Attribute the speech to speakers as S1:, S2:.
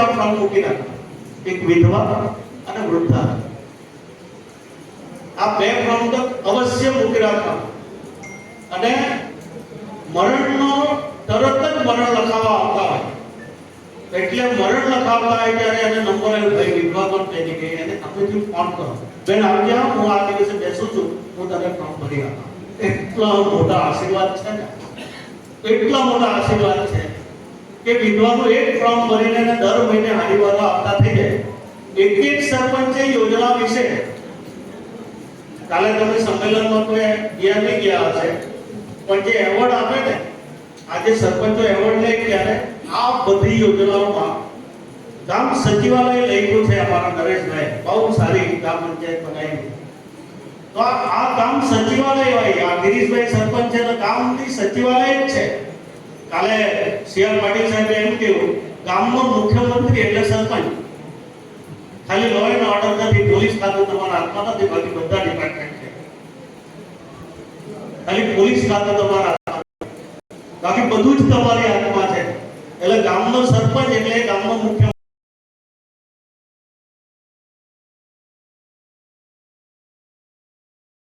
S1: એવા ફોર્મ મૂકી રાખવા, એક વિધવા અને વૃદ્ધા, આ બે ફોર્મ તો અવશ્ય મૂકી રાખવા. અને મરણનો તરત જ મરણ લખાવવા આવતા હોય એટલે મરણ લખાવતા હોય ત્યારે એને નંબર આવ્યો ભાઈ વિધવા પણ થઈ ગઈ, એને હવેથી ફોન કરો, બેન આવજે, હું આ દિવસે બેસું છું, હું તને ફોર્મ ભરી આપું. એટલા મોટા આશીર્વાદ છે ને, એટલા મોટા આશીર્વાદ છે કે વિધવાનું એક ફોર્મ ભરીને દર મહિને હારીવાળા આપતા થઈ જાય. એક સરપંચે યોજના વિશે કાલે તમે સંમેલનમાં કોઈ ગયા નહીં ગયા હશે, પણ જે એવોર્ડ આપે ને, આજે સરપંચો એવોર્ડ લે ત્યારે આ બધી યોજનાઓમાં ગામ સચિવાલય લખ્યું છે. અમારા નરેશભાઈ બહુ સારી ગામ પંચાયત બનાવી. તો આ ગામ સચિવાલય હોય, આ ગિરીશભાઈ સરપંચ છે તો ગામની સચિવાલય જ છે. કાલે સીઆર પાટીલ સાહેબે એમ કહ્યું, ગામનો મુખ્યમંત્રી એટલે સરપંચ. ખાલી લો એન્ડ ઓર્ડર નથી, પોલીસ ખાતું તમારા હાથમાં નથી, બાકી બધા ડિપાર્ટમેન્ટ છે. ખાલી પોલીસ ખાતું તમારા હાથમાં, બાકી બધું જ તમારી હાથમાં છે. એટલે ગામનો સરપંચ એટલે ગામનો મુખ્ય